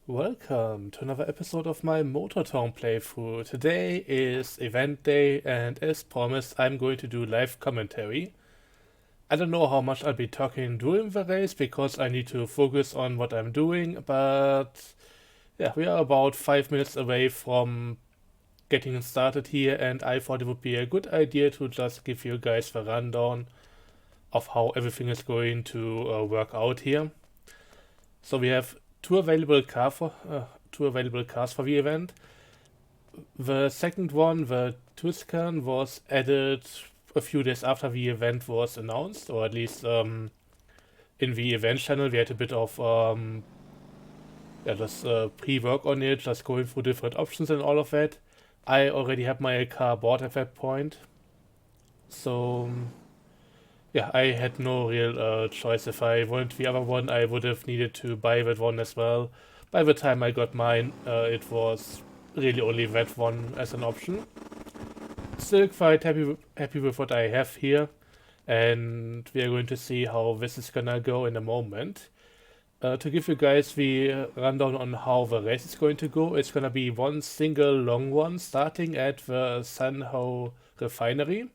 Welcome to another episode of my Motor Town playthrough. Today is event day, and as promised, I'm going to do live commentary. I don't know how much I'll be talking during the race because I need to focus on what I'm doing, but yeah, we are about 5 minutes away from getting started here, and I thought it would be a good idea to just give you guys the rundown of how everything is going to work out here. So we have two available cars for the event. The second one, the Tuscan, was added a few days after the event was announced, or at least in the event channel. We had a bit of just pre-work on it, just going through different options and all of that. I already had my car bought at that point, so yeah, I had no real choice. If I wanted the other one, I would have needed to buy that one as well. By the time I got mine, it was really only that one as an option. Still quite happy with what I have here, and we are going to see how this is gonna go in a moment. To give you guys the rundown on how the race is going to go, it's gonna be one single long one starting at the Sanho refinery,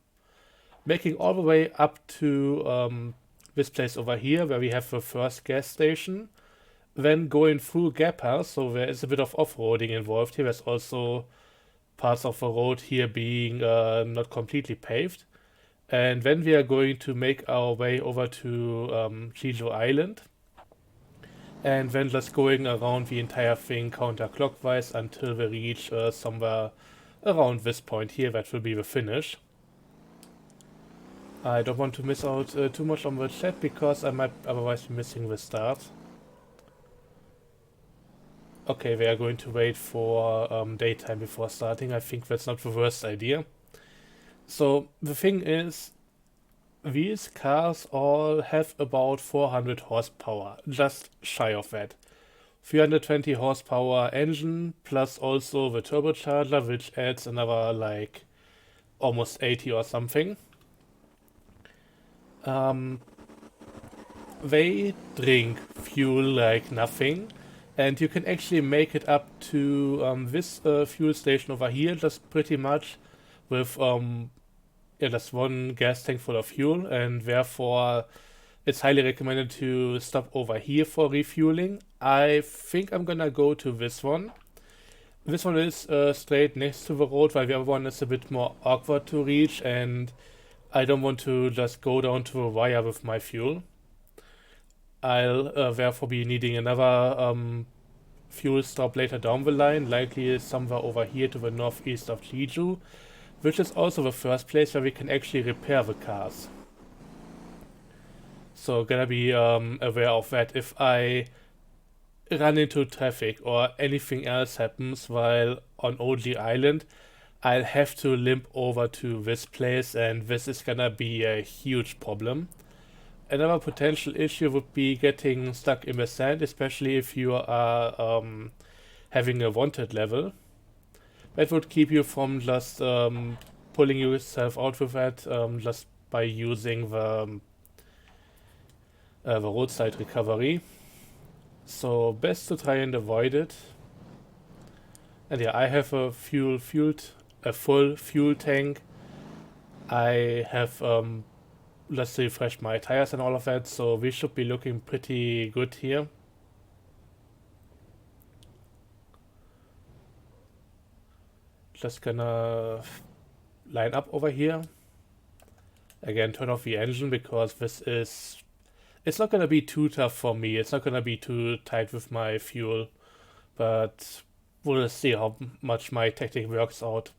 making all the way up to this place over here where we have the first gas station, then going through Gappa, so there is a bit of off-roading involved here. There's also parts of the road here being not completely paved. And then we are going to make our way over to Chijo Island, and then just going around the entire thing counterclockwise until we reach somewhere around this point here. That will be the finish. I don't want to miss out too much on the chat because I might otherwise be missing the start. Okay, we are going to wait for daytime before starting. I think that's not the worst idea. So the thing is, these cars all have about 400 horsepower, just shy of that. 320 horsepower engine, plus also the turbocharger, which adds another like almost 80 or something. They drink fuel like nothing, and you can actually make it up to this fuel station over here just pretty much with just one gas tank full of fuel, and therefore it's highly recommended to stop over here for refueling. I think I'm gonna go to this one. This one is straight next to the road, while the other one is a bit more awkward to reach, and I don't want to just go down to a wire with my fuel. I'll therefore be needing another fuel stop later down the line, likely somewhere over here to the northeast of Jeju, which is also the first place where we can actually repair the cars. So gonna be aware of that. If I run into traffic or anything else happens while on OG Island, I'll have to limp over to this place, and this is gonna be a huge problem. Another potential issue would be getting stuck in the sand, especially if you are having a wanted level. That would keep you from just pulling yourself out with that just by using the roadside recovery. So best to try and avoid it. And yeah, I have a full fuel tank. I have just refreshed my tires and all of that, so we should be looking pretty good here. Just gonna line up over here. Again, turn off the engine because it's not gonna be too tough for me. It's not gonna be too tight with my fuel, but we'll see how much my tactic works out.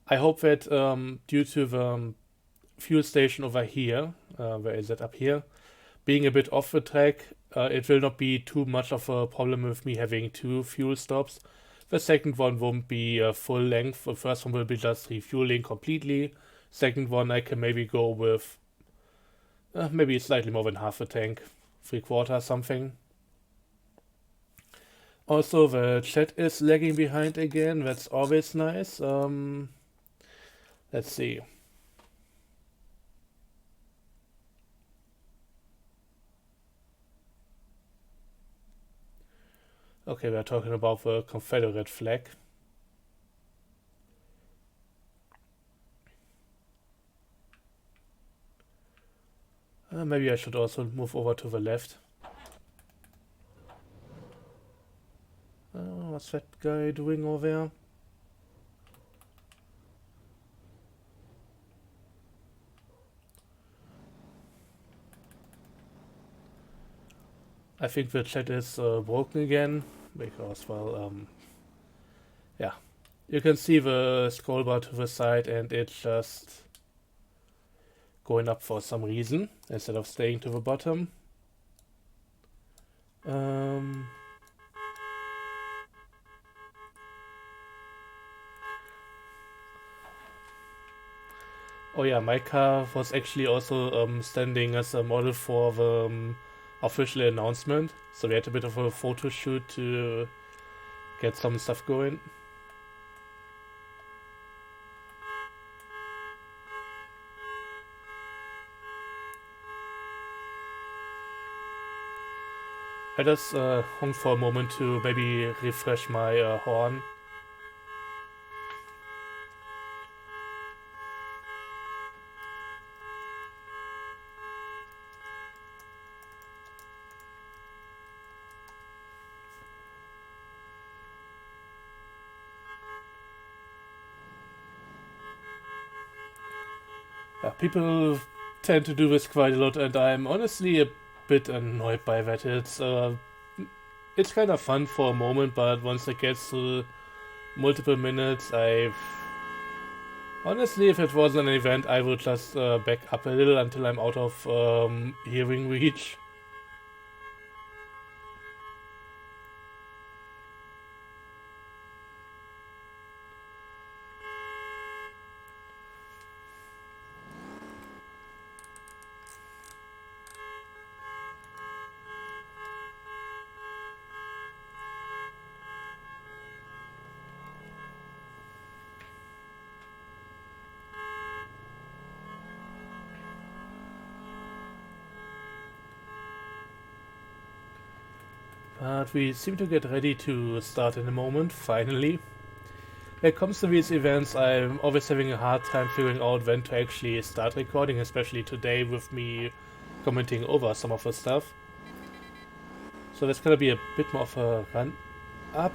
I hope that due to the fuel station over here, where is it, up here, being a bit off the track, it will not be too much of a problem with me having two fuel stops. The second one won't be full length. The first one will be just refueling completely. Second one I can maybe go with maybe slightly more than half a tank, 3/4 something. Also, the chat is lagging behind again. That's always nice. Let's see. Okay, we're talking about the Confederate flag. Maybe I should also move over to the left. What's that guy doing over there? I think the chat is broken again because, well, yeah. You can see the scroll bar to the side and it's just going up for some reason instead of staying to the bottom. Oh yeah, my car was actually also standing as a model for the official announcement, so we had a bit of a photo shoot to get some stuff going. I just hung for a moment to maybe refresh my horn. People tend to do this quite a lot, and I'm honestly a bit annoyed by that. It's kind of fun for a moment, but once it gets to multiple minutes, honestly, if it wasn't an event, I would just back up a little until I'm out of hearing reach. But we seem to get ready to start in a moment, finally. When it comes to these events, I'm always having a hard time figuring out when to actually start recording, especially today with me commenting over some of the stuff. So that's gonna be a bit more of a run up.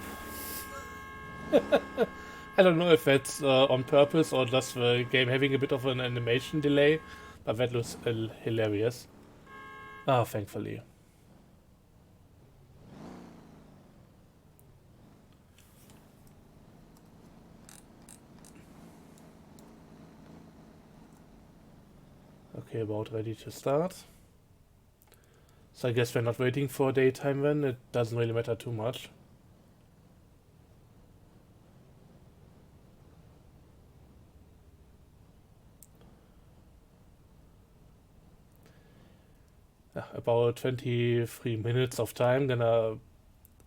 I don't know if that's on purpose or just the game having a bit of an animation delay, but that looks hilarious. Ah, thankfully. Okay, about ready to start. So I guess we're not waiting for daytime then, it doesn't really matter too much. About 23 minutes of time, gonna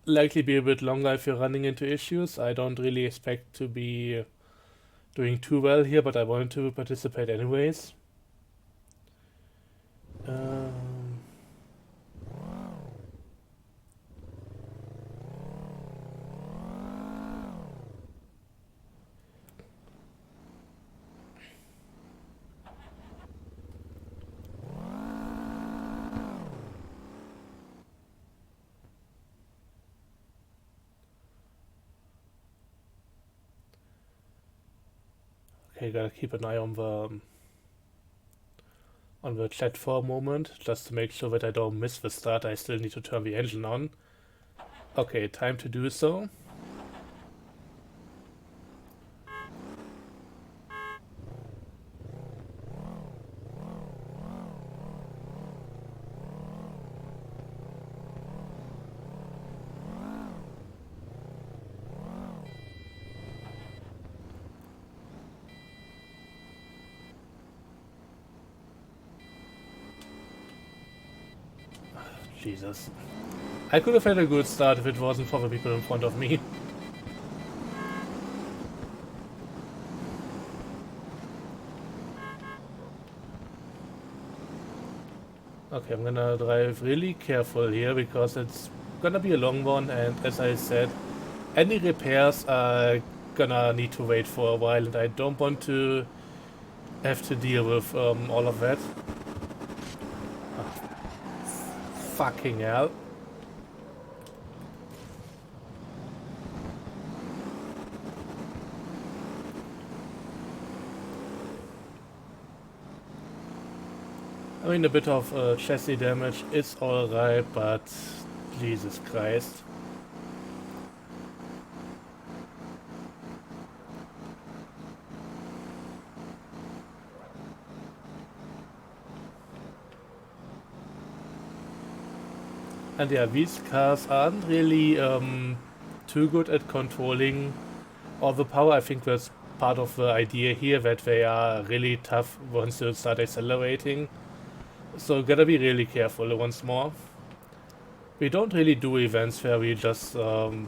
likely be a bit longer if you're running into issues. I don't really expect to be doing too well here, but I wanted to participate anyways. Okay, gotta keep an eye on the chat for a moment, just to make sure that I don't miss the start. I still need to turn the engine on. Okay, time to do so. Jesus. I could have had a good start if it wasn't for the people in front of me. Okay, I'm gonna drive really careful here because it's gonna be a long one, and as I said, any repairs are gonna need to wait for a while, and I don't want to have to deal with all of that. Fucking hell. I mean, a bit of chassis damage is alright, but Jesus Christ. And yeah, these cars aren't really too good at controlling all the power. I think that's part of the idea here, that they are really tough once you start accelerating. So gotta be really careful once more. We don't really do events where we just drive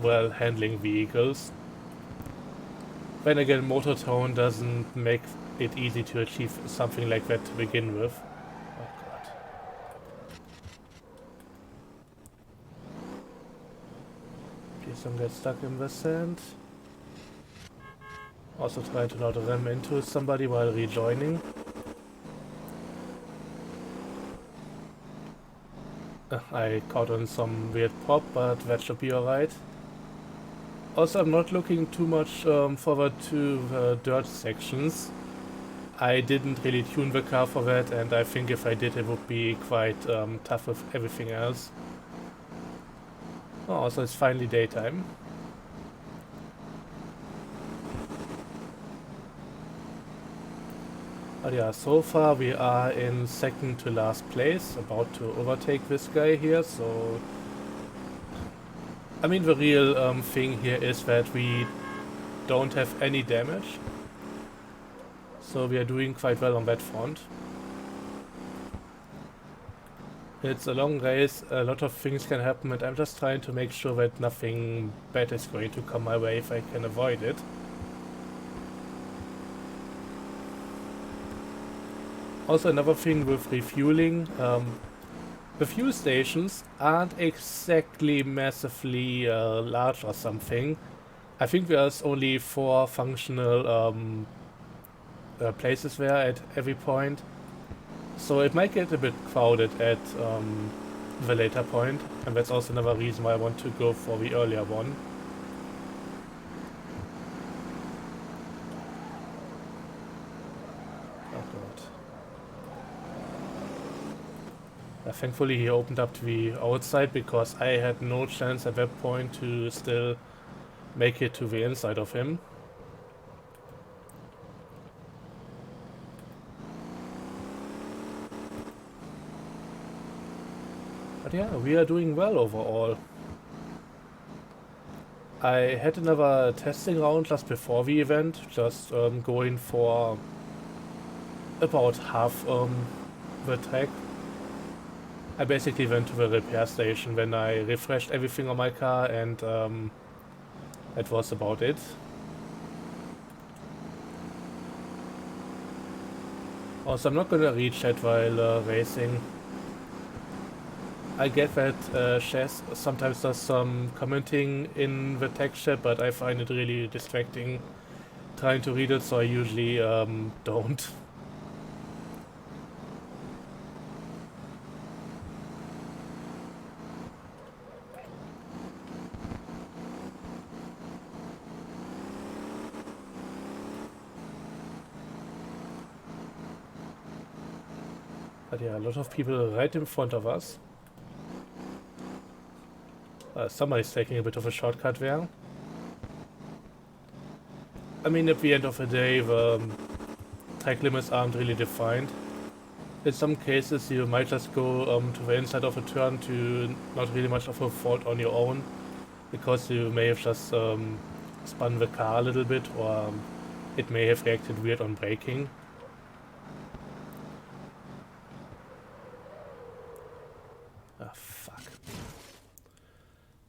well handling vehicles. Then again, motor tone doesn't make it easy to achieve something like that to begin with. Oh god. Please don't get stuck in the sand. Also trying to not ram into somebody while rejoining. I caught on some weird pop, but that should be alright. Also, I'm not looking too much forward to the dirt sections. I didn't really tune the car for that, and I think if I did, it would be quite tough with everything else. Oh, also it's finally daytime. But yeah, so far we are in second to last place, about to overtake this guy here, so... I mean, the real thing here is that we don't have any damage. So we are doing quite well on that front. It's a long race, a lot of things can happen, and I'm just trying to make sure that nothing bad is going to come my way if I can avoid it. Also, another thing with refueling, the fuel stations aren't exactly massively large or something. I think there's only 4 functional places there at every point. So it might get a bit crowded at the later point, and that's also another reason why I want to go for the earlier one. Thankfully he opened up to the outside, because I had no chance at that point to still make it to the inside of him. But yeah, we are doing well overall. I had another testing round just before the event, just going for about half the track. I basically went to the repair station when I refreshed everything on my car, and that was about it. Also, I'm not gonna reach that while racing. I get that Shaz sometimes does some commenting in the text chat, but I find it really distracting trying to read it, so I usually don't. But yeah, a lot of people right in front of us. Somebody's taking a bit of a shortcut there. I mean, at the end of the day, the track limits aren't really defined. In some cases, you might just go to the inside of a turn to not really much of a fault on your own, because you may have just spun the car a little bit, or it may have reacted weird on braking. Ah, fuck.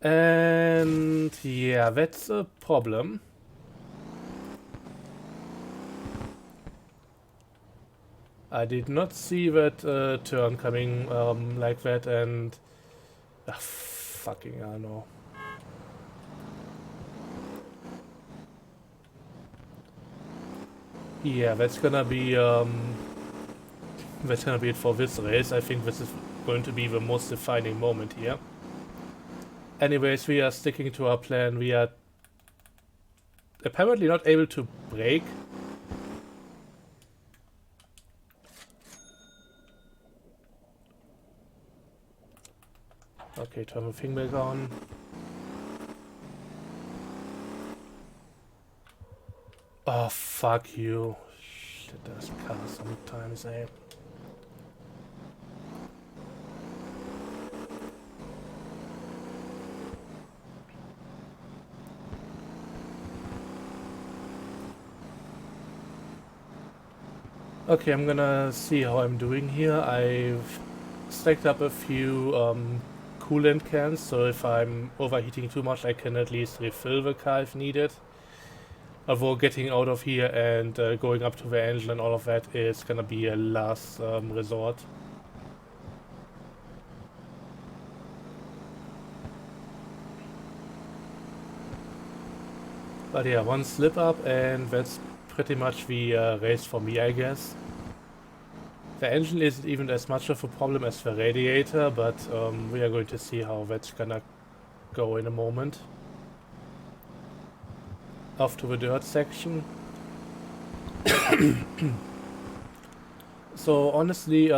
And yeah, that's a problem. I did not see that turn coming like that, and Ah, fucking hell no. Yeah, that's gonna be it for this race. I think this is going to be the most defining moment here. Anyways, we are sticking to our plan. We are apparently not able to brake. Okay, turn the thing back on. Oh, fuck you. Shit, there's cars sometimes, eh? Okay, I'm gonna see how I'm doing here. I've stacked up a few coolant cans, so if I'm overheating too much, I can at least refill the car if needed. Although getting out of here and going up to the engine and all of that is gonna be a last resort. But yeah, one slip up and that's pretty much the race for me, I guess. The engine isn't even as much of a problem as the radiator, but we are going to see how that's gonna go in a moment. Off to the dirt section. So honestly,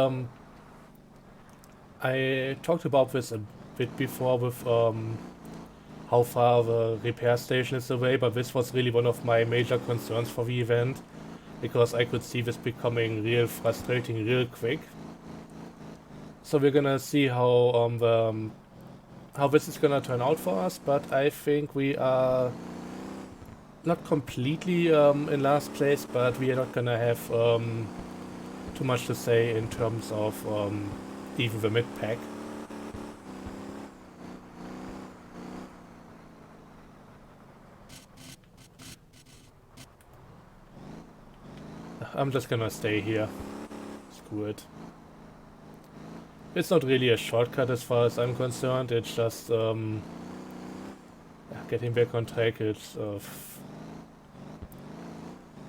I talked about this a bit before with how far the repair station is away, but this was really one of my major concerns for the event, because I could see this becoming real frustrating real quick. So we're gonna see how this is gonna turn out for us, but I think we are not completely in last place, but we are not gonna have too much to say in terms of even the mid-pack. I'm just gonna stay here. Screw it. It's not really a shortcut as far as I'm concerned, it's just getting back on track. It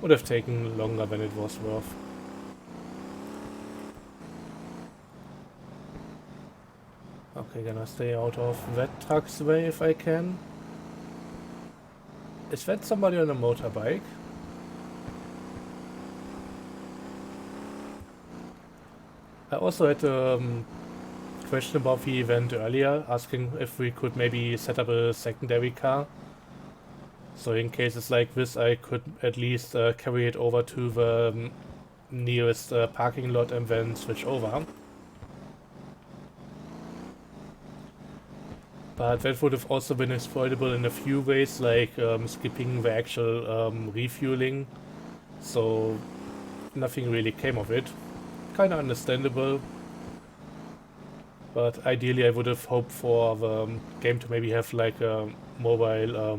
would have taken longer than it was worth. Okay, gonna stay out of that truck's way if I can. Is that somebody on a motorbike? I also had a question about the event earlier, asking if we could maybe set up a secondary car. So in cases like this, I could at least carry it over to the nearest parking lot and then switch over. But that would have also been exploitable in a few ways, like skipping the actual refueling. So nothing really came of it. Kinda understandable. But ideally I would have hoped for the game to maybe have like a mobile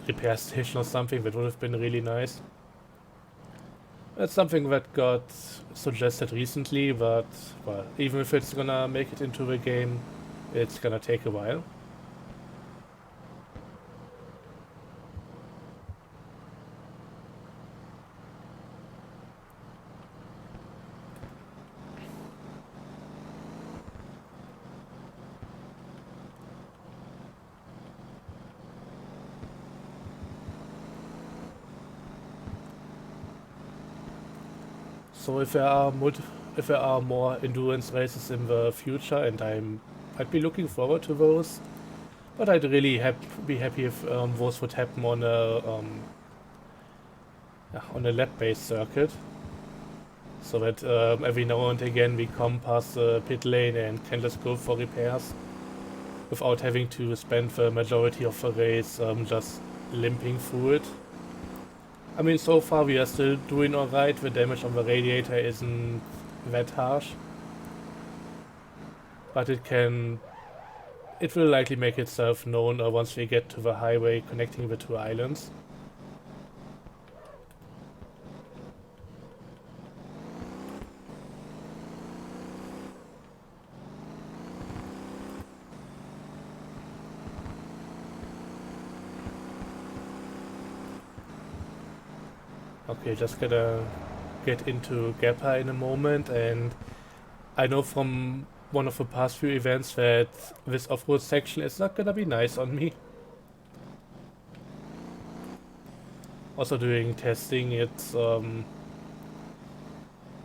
repair station or something. That would have been really nice. That's something that got suggested recently, but well, even if it's gonna make it into the game, it's gonna take a while. So if there are more endurance races in the future, and I'd be looking forward to those, but I'd really be happy if those would happen on a lap-based circuit, so that every now and again we come past the pit lane and can just go for repairs without having to spend the majority of the race just limping through it. I mean, so far we are still doing alright. The damage on the radiator isn't that harsh. But it will likely make itself known once we get to the highway connecting the two islands. Okay, just gonna get into Gappa in a moment, and I know from one of the past few events that this off-road section is not gonna be nice on me. Also doing testing,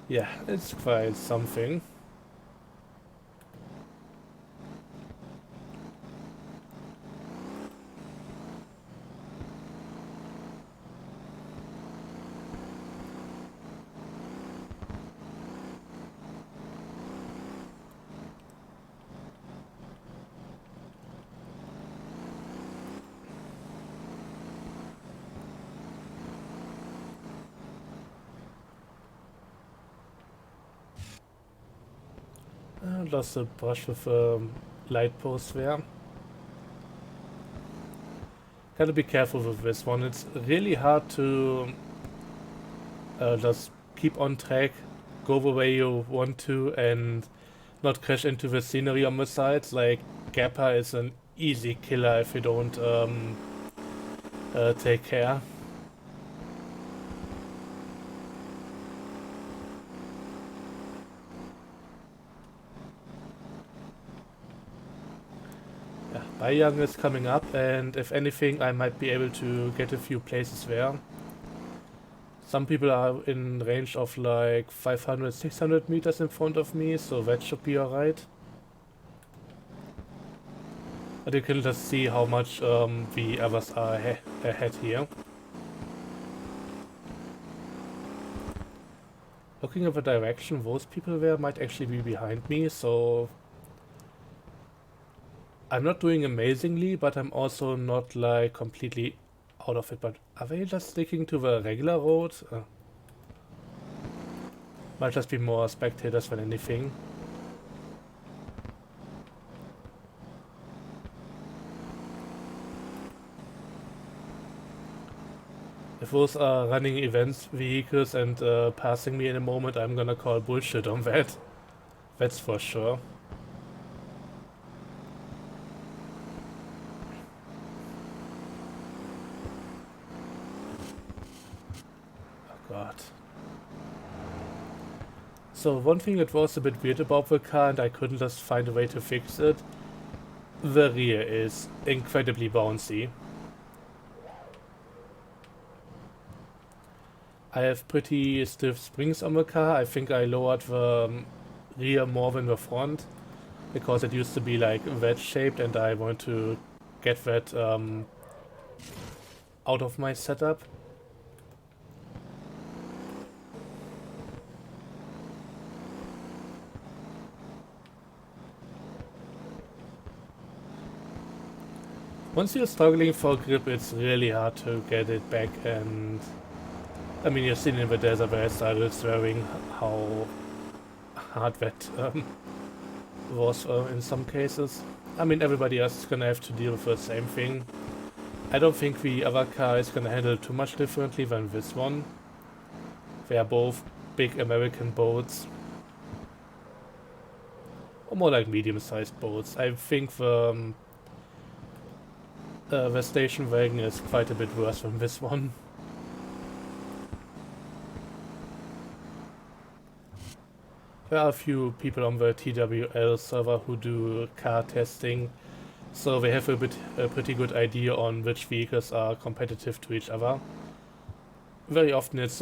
yeah, it's quite something. Lost a brush with light post there. Gotta be careful with this one. It's really hard to just keep on track, go the way you want to, and not crash into the scenery on the sides. Like, Gappa is an easy killer if you don't take care. Yeah, Baiyang is coming up, and if anything, I might be able to get a few places there. Some people are in range of like 500, 600 meters in front of me, so that should be alright. But you can just see how much the others are ahead here. Looking at the direction those people there might actually be behind me, so I'm not doing amazingly, but I'm also not like completely out of it. But are they just sticking to the regular road? Might just be more spectators than anything. If those are running events vehicles and passing me in a moment, I'm gonna call bullshit on that. That's for sure. Oh god. So one thing that was a bit weird about the car, and I couldn't just find a way to fix it, the rear is incredibly bouncy. I have pretty stiff springs on the car. I think I lowered the rear more than the front because it used to be like wedge shaped, and I want to get that out of my setup. Once you're struggling for grip, it's really hard to get it back, and I mean, you've seen in the desert where I started swearing how hard that was in some cases. I mean, everybody else is gonna have to deal with the same thing. I don't think the other car is gonna handle too much differently than this one. They are both big American boats. Or more like medium-sized boats. I think the station wagon is quite a bit worse than this one. There are a few people on the TWL server who do car testing, so they have a pretty good idea on which vehicles are competitive to each other. Very often it's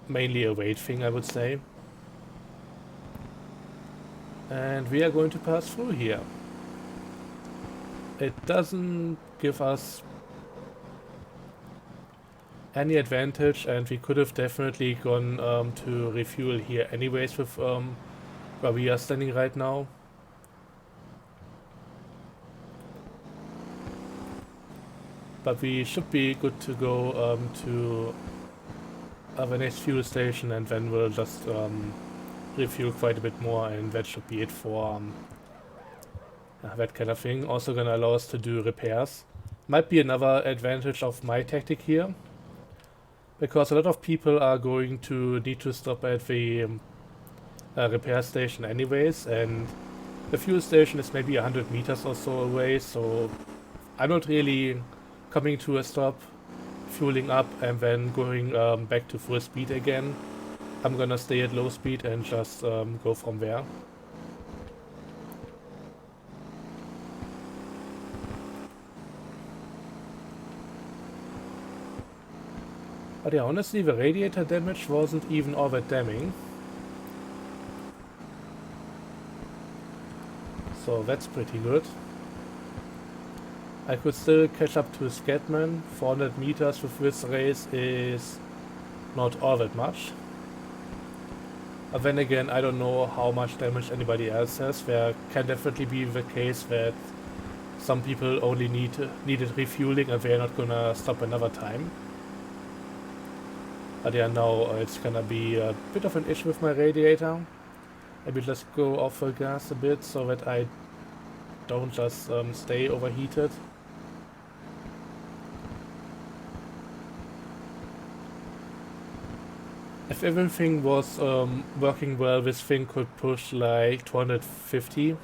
mainly a weight thing, I would say. And we are going to pass through here. It doesn't give us any advantage, and we could have definitely gone to refuel here anyways with where we are standing right now. But we should be good to go to the next fuel station, and then we'll just refuel quite a bit more, and that should be it for that kind of thing. Also gonna allow us to do repairs. Might be another advantage of my tactic here, because a lot of people are going to need to stop at the repair station anyways, and the fuel station is maybe 100 meters or so away, so I'm not really coming to a stop fueling up and then going back to full speed again. I'm gonna stay at low speed and just go from there. But yeah, honestly, the radiator damage wasn't even all that damning. So that's pretty good. I could still catch up to Scatman. 400 meters with this race is not all that much. But then again, I don't know how much damage anybody else has. There can definitely be the case that some people only needed refueling and they're not gonna stop another time. But yeah, now it's gonna be a bit of an issue with my radiator. Maybe let's go off the gas a bit so that I don't just stay overheated. If everything was working well, this thing could push like 250.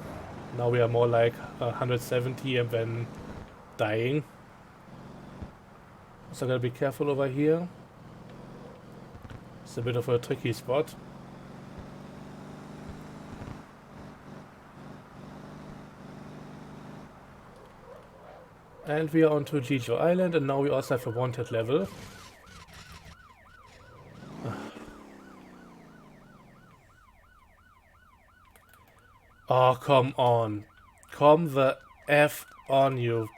Now we are more like 170 and then dying. So I gotta be careful over here. It's a bit of a tricky spot. And we are onto Jeju Island, and now we also have a wanted level. Oh, come on. Come the F on, you.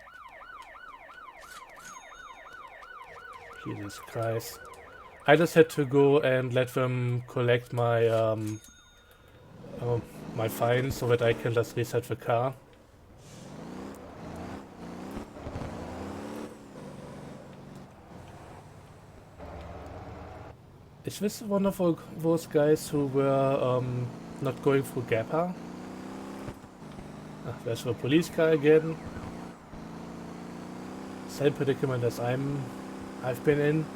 Jesus Christ. I just had to go and let them collect my my fine so that I can just reset the car. Is this one of those guys who were not going through Gappa? There's the police car again. Same predicament as I've been in.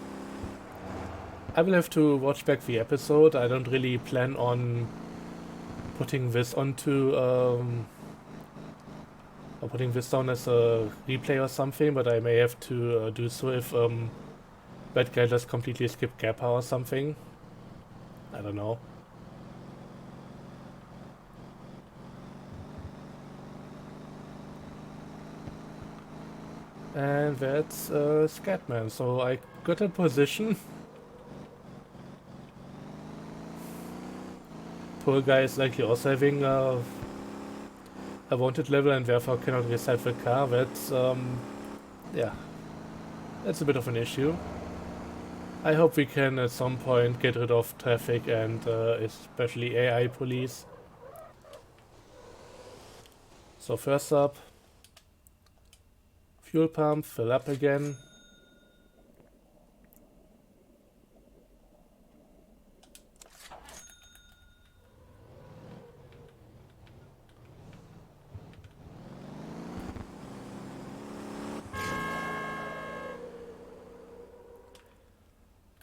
I will have to watch back the episode. I don't really plan on putting this onto or putting this down as a replay or something, but I may have to do so if that guy just completely skipped Gappa or something. I don't know. And that's Scatman, so I got a position. Poor guy is likely also having a wanted level and therefore cannot reset the car. That's, yeah, that's a bit of an issue. I hope we can at some point get rid of traffic and especially AI police. So first up, fuel pump, fill up again.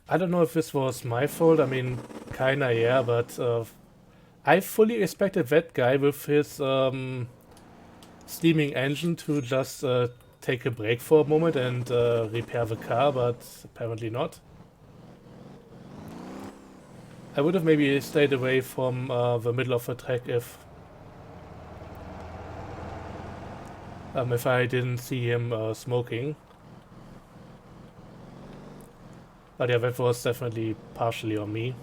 I don't know if this was my fault, I mean, kinda yeah, but I fully expected that guy with his steaming engine to just take a break for a moment and repair the car, but apparently not. I would have maybe stayed away from the middle of the track if I didn't see him smoking. But yeah, that was definitely partially on me.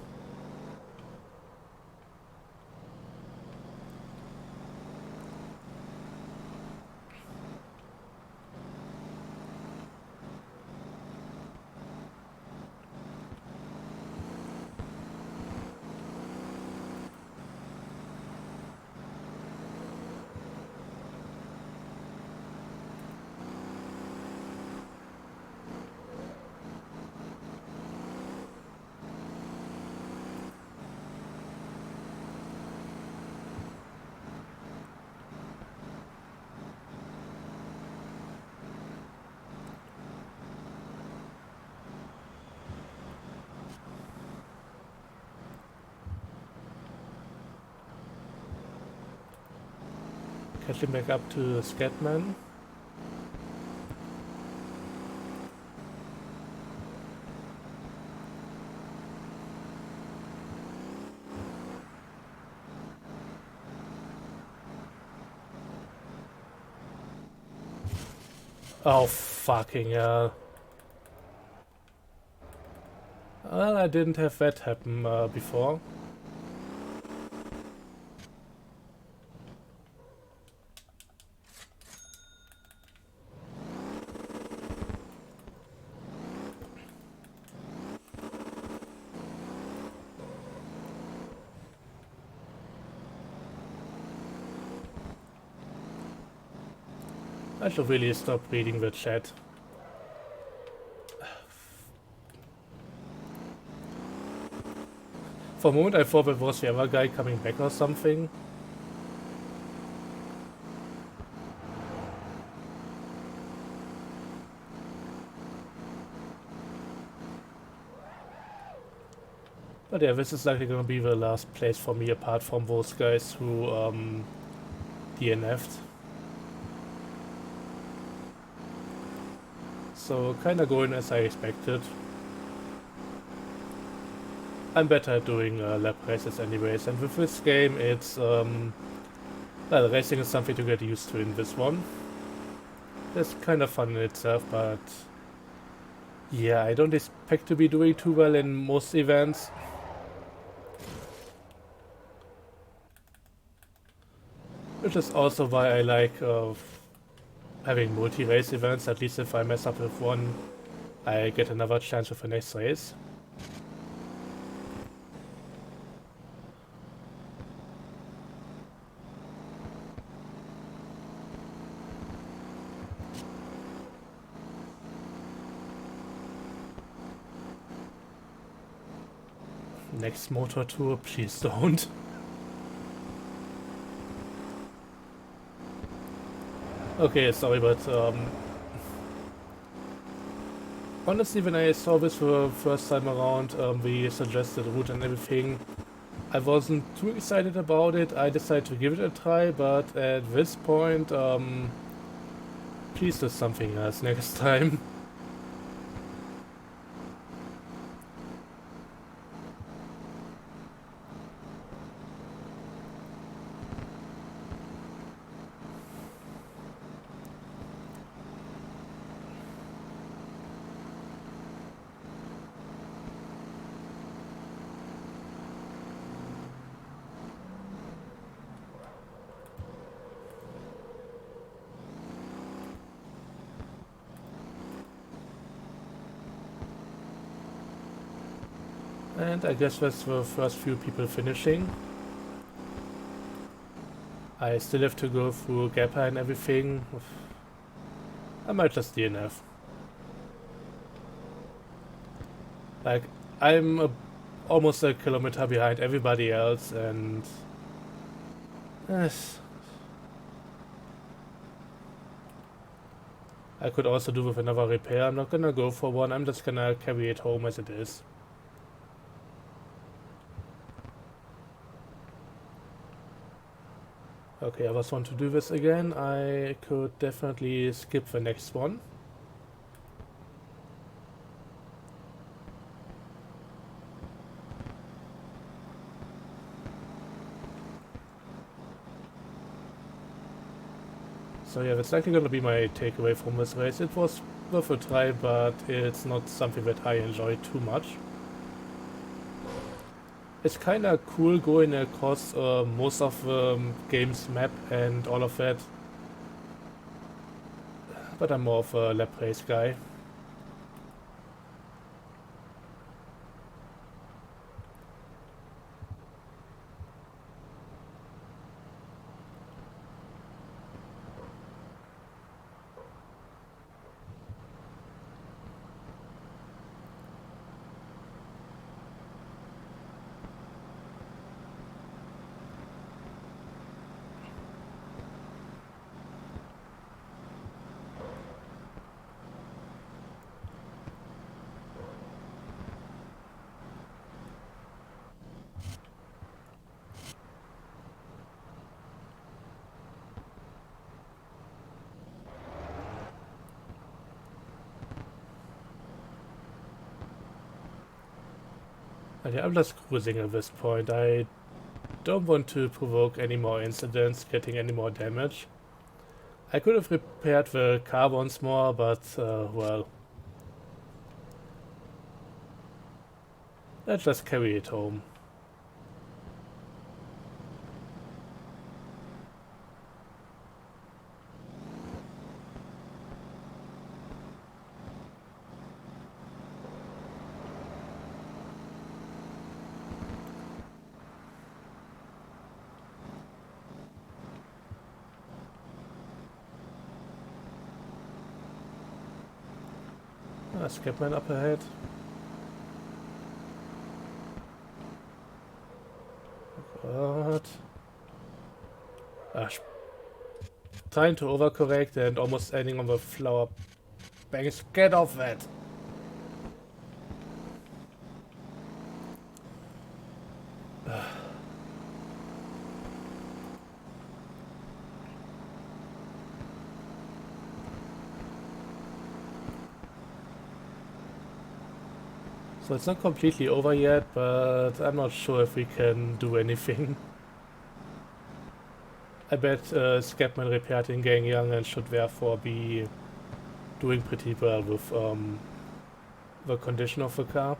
Catching back up to Scatman. Oh, fucking hell. Well, I didn't have that happen before. I should really stop reading the chat. For a moment I thought it was the other guy coming back or something. But yeah, this is likely gonna be the last place for me apart from those guys who DNF'd. So kinda going as I expected. I'm better at doing lap races anyways, and with this game it's well, racing is something to get used to in this one. It's kind of fun in itself, but yeah, I don't expect to be doing too well in most events. Which is also why I like having multi-race events. At least if I mess up with one, I get another chance with the next race. Next motor tour, please don't. Okay, sorry, but honestly, when I saw this for the first time around, the suggested route and everything, I wasn't too excited about it. I decided to give it a try, but at this point, please do something else next time. And I guess that's the first few people finishing. I still have to go through Gappa and everything. I might just DNF. Like, I'm almost a kilometer behind everybody else, and yes. I could also do with another repair. I'm not gonna go for one, I'm just gonna carry it home as it is. Okay, I just want to do this again. I could definitely skip the next one. So yeah, that's likely gonna be my takeaway from this race. It was worth a try, but it's not something that I enjoy too much. It's kinda cool going across most of the game's map and all of that. But I'm more of a lap race guy. And yeah, I'm just cruising at this point. I don't want to provoke any more incidents, getting any more damage. I could have repaired the car once more, but, well. Let's just carry it home. Scapman up ahead. What? Trying to overcorrect and almost ending on the flower banks. Get off that! So it's not completely over yet, but I'm not sure if we can do anything. I bet Scapman repaired in Gang Young and should therefore be doing pretty well with the condition of the car.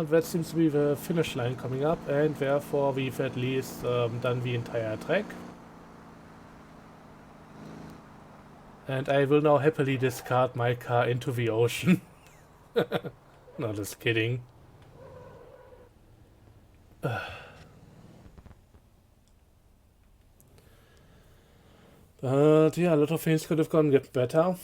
That seems to be the finish line coming up, and therefore we've at least done the entire track. And I will now happily discard my car into the ocean. No, just kidding. But yeah, a lot of things could have gone better.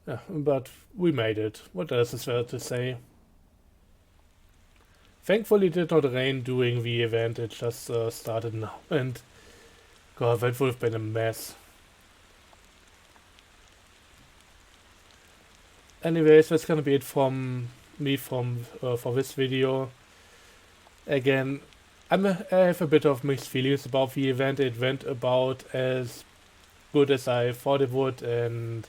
Yeah, but we made it. What else is there to say? Thankfully it did not rain during the event, it just started now, and god, that would have been a mess. Anyways, that's gonna be it from me for this video. Again, I have a bit of mixed feelings about the event. It went about as good as I thought it would, and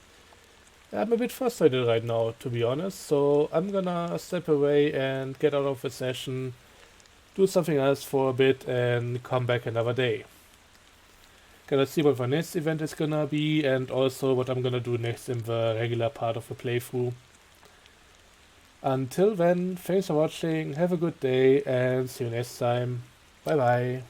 I'm a bit frustrated right now, to be honest. So I'm gonna step away and get out of the session, do something else for a bit, and come back another day. Gonna see what the next event is gonna be, and also what I'm gonna do next in the regular part of the playthrough. Until then, thanks for watching, have a good day, and see you next time. Bye bye.